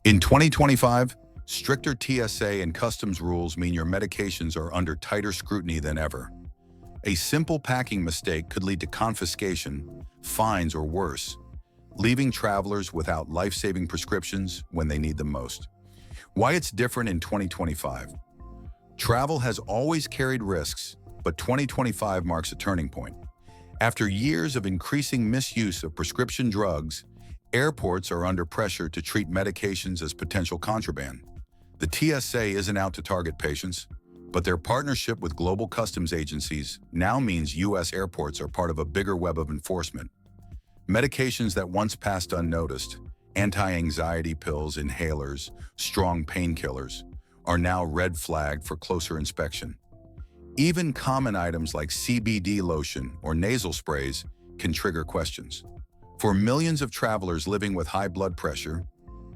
In 2025, stricter TSA and customs rules mean your medications are under tighter scrutiny than ever. A simple packing mistake could lead to confiscation, fines, or worse, leaving travelers without life-saving prescriptions when they need them most. Why it's different in 2025. Travel has always carried risks, but 2025 marks a turning point. After years of increasing misuse of prescription drugs, airports are under pressure to treat medications as potential contraband. The TSA isn't out to target patients, but their partnership with global customs agencies now means U.S. airports are part of a bigger web of enforcement. Medications that once passed unnoticed, anti-anxiety pills, inhalers, strong painkillers, are now red flagged for closer inspection. Even common items like CBD lotion or nasal sprays can trigger questions. For millions of travelers living with high blood pressure,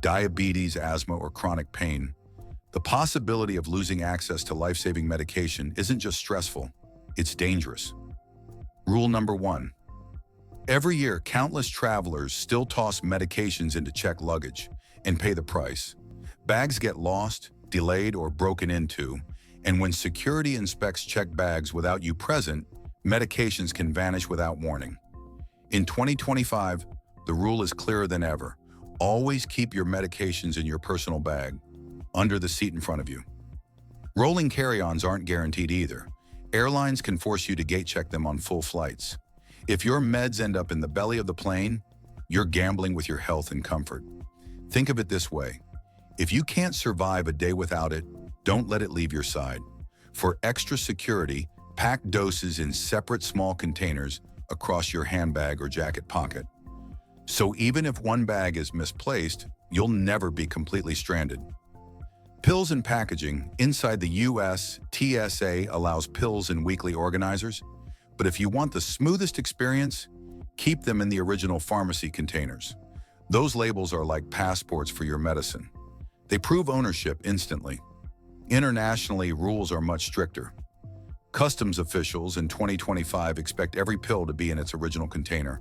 diabetes, asthma, or chronic pain, the possibility of losing access to life-saving medication isn't just stressful, it's dangerous. Rule number 1. Every year, countless travelers still toss medications into checked luggage and pay the price. Bags get lost, delayed, or broken into, and when security inspects checked bags without you present, medications can vanish without warning. In 2025, the rule is clearer than ever. Always keep your medications in your personal bag, under the seat in front of you. Rolling carry-ons aren't guaranteed either. Airlines can force you to gate check them on full flights. If your meds end up in the belly of the plane, you're gambling with your health and comfort. Think of it this way. If you can't survive a day without it, don't let it leave your side. For extra security, pack doses in separate small containers across your handbag or jacket pocket. So even if one bag is misplaced, you'll never be completely stranded. Pills and packaging. Inside the US, TSA allows pills in weekly organizers, but if you want the smoothest experience, keep them in the original pharmacy containers. Those labels are like passports for your medicine. They prove ownership instantly. Internationally, rules are much stricter. Customs officials in 2025 expect every pill to be in its original container,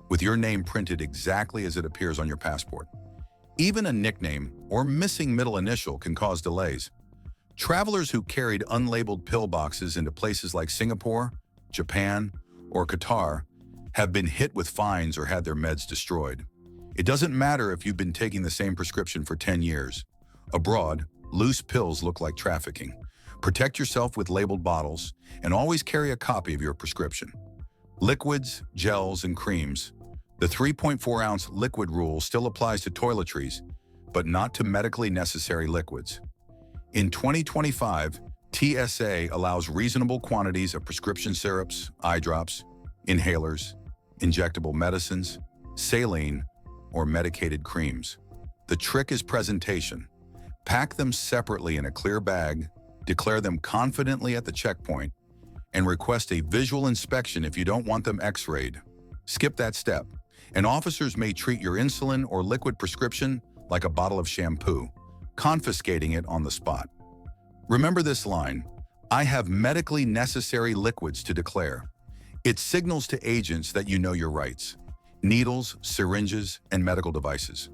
with your name printed exactly as it appears on your passport. Even a nickname or missing middle initial can cause delays. Travelers who carried unlabeled pill boxes into places like Singapore, Japan, or Qatar have been hit with fines or had their meds destroyed. It doesn't matter if you've been taking the same prescription for 10 years. Abroad, loose pills look like trafficking. Protect yourself with labeled bottles and always carry a copy of your prescription. Liquids, gels, and creams. The 3.4-ounce liquid rule still applies to toiletries, but not to medically necessary liquids. In 2025, TSA allows reasonable quantities of prescription syrups, eye drops, inhalers, injectable medicines, saline, or medicated creams. The trick is presentation. Pack them separately in a clear bag, declare them confidently at the checkpoint, and request a visual inspection if you don't want them x-rayed. Skip that step, and officers may treat your insulin or liquid prescription like a bottle of shampoo, confiscating it on the spot. Remember this line, "I have medically necessary liquids to declare." It signals to agents that you know your rights. Needles, syringes, and medical devices.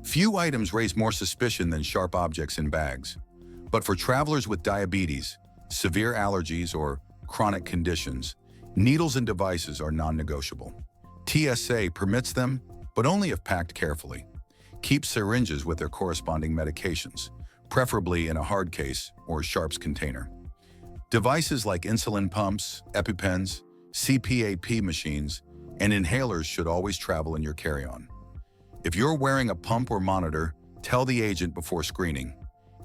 Few items raise more suspicion than sharp objects in bags. But for travelers with diabetes, severe allergies, or chronic conditions, needles and devices are non-negotiable. TSA permits them, but only if packed carefully. Keep syringes with their corresponding medications, preferably in a hard case or sharps container. Devices like insulin pumps, EpiPens, CPAP machines, and inhalers should always travel in your carry-on. If you're wearing a pump or monitor, tell the agent before screening.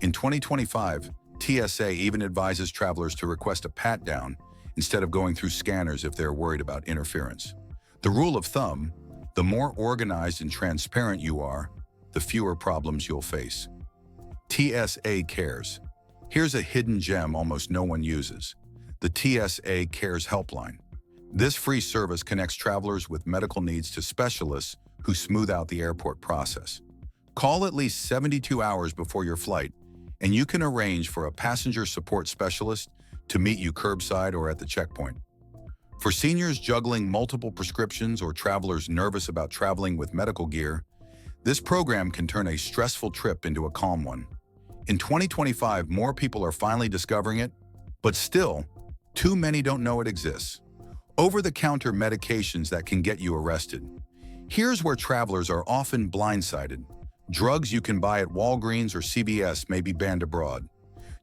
In 2025, TSA even advises travelers to request a pat-down instead of going through scanners if they're worried about interference. The rule of thumb, the more organized and transparent you are, the fewer problems you'll face. TSA Cares. Here's a hidden gem almost no one uses. The TSA Cares Helpline. This free service connects travelers with medical needs to specialists who smooth out the airport process. Call at least 72 hours before your flight, and you can arrange for a passenger support specialist to meet you curbside or at the checkpoint. For seniors juggling multiple prescriptions or travelers nervous about traveling with medical gear, This program can turn a stressful trip into a calm one. In 2025, more people are finally discovering it, but still, too many don't know it exists. Over-the-counter medications that can get you arrested. Here's where travelers are often blindsided. Drugs you can buy at Walgreens or CVS may be banned abroad.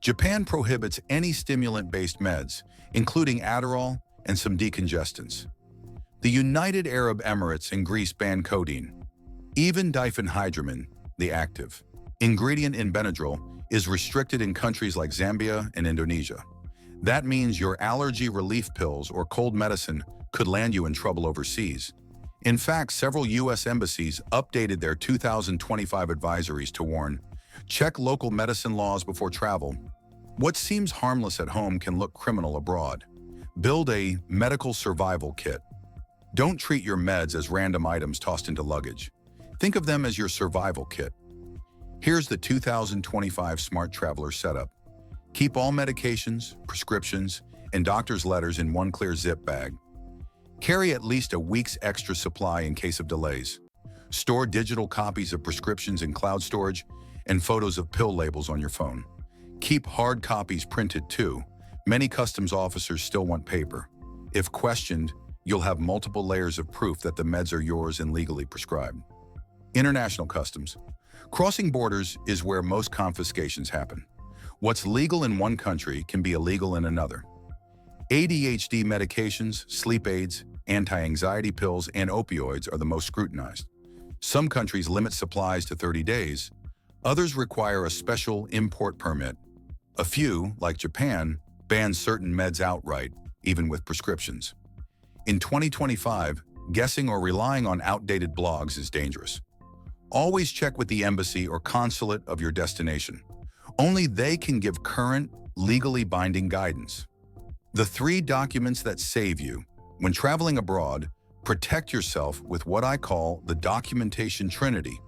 Japan prohibits any stimulant-based meds, including Adderall and some decongestants. The United Arab Emirates and Greece ban codeine. Even diphenhydramine, the active ingredient in Benadryl, is restricted in countries like Zambia and Indonesia. That means your allergy relief pills or cold medicine could land you in trouble overseas. In fact, several U.S. embassies updated their 2025 advisories to warn, check local medicine laws before travel. What seems harmless at home can look criminal abroad. Build a medical survival kit. Don't treat your meds as random items tossed into luggage. Think of them as your survival kit. Here's the 2025 Smart Traveler setup. Keep all medications, prescriptions, and doctor's letters in one clear zip bag. Carry at least a week's extra supply in case of delays. Store digital copies of prescriptions in cloud storage and photos of pill labels on your phone. Keep hard copies printed too. Many customs officers still want paper. If questioned, you'll have multiple layers of proof that the meds are yours and legally prescribed. International customs. Crossing borders is where most confiscations happen. What's legal in one country can be illegal in another. ADHD medications, sleep aids, anti-anxiety pills, and opioids are the most scrutinized. Some countries limit supplies to 30 days. Others require a special import permit. A few, like Japan, ban certain meds outright, even with prescriptions. In 2025, guessing or relying on outdated blogs is dangerous. Always check with the embassy or consulate of your destination. Only they can give current, legally binding guidance. The 3 documents that save you. When traveling abroad, protect yourself with what I call the documentation Trinity.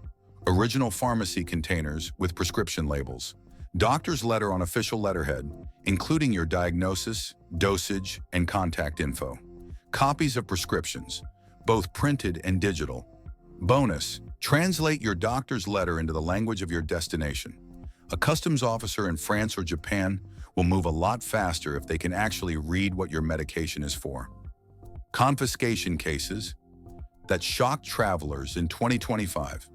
Original pharmacy containers with prescription labels. Doctor's letter on official letterhead, including your diagnosis, dosage, and contact info. Copies of prescriptions, both printed and digital. Bonus, translate your doctor's letter into the language of your destination. A customs officer in France or Japan will move a lot faster if they can actually read what your medication is for. Confiscation cases that shocked travelers in 2025.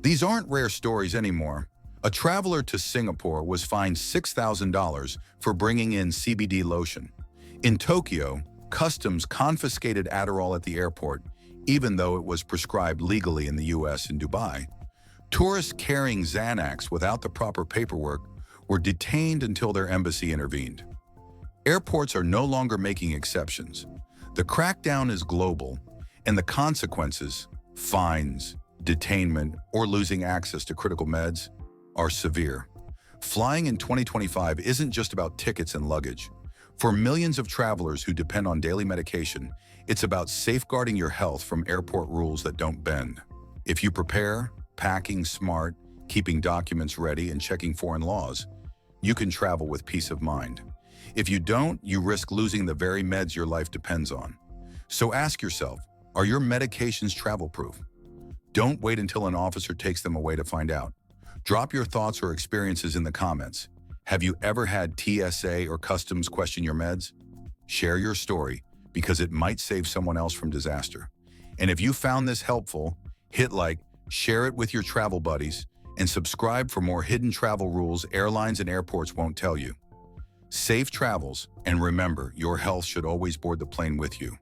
These aren't rare stories anymore. A traveler to Singapore was fined $6,000 for bringing in CBD lotion. In Tokyo, customs confiscated Adderall at the airport, even though it was prescribed legally in the US and Dubai. Tourists carrying Xanax without the proper paperwork were detained until their embassy intervened. Airports are no longer making exceptions. The crackdown is global, and the consequences, fines, detainment, or losing access to critical meds, are severe. Flying in 2025 isn't just about tickets and luggage. For millions of travelers who depend on daily medication, it's about safeguarding your health from airport rules that don't bend. If you prepare, packing smart, keeping documents ready, and checking foreign laws, you can travel with peace of mind. If you don't, you risk losing the very meds your life depends on. So ask yourself, are your medications travel-proof? Don't wait until an officer takes them away to find out. Drop your thoughts or experiences in the comments. Have you ever had TSA or customs question your meds? Share your story, because it might save someone else from disaster. And if you found this helpful, hit like, share it with your travel buddies, and subscribe for more hidden travel rules airlines and airports won't tell you. Safe travels, and remember, your health should always board the plane with you.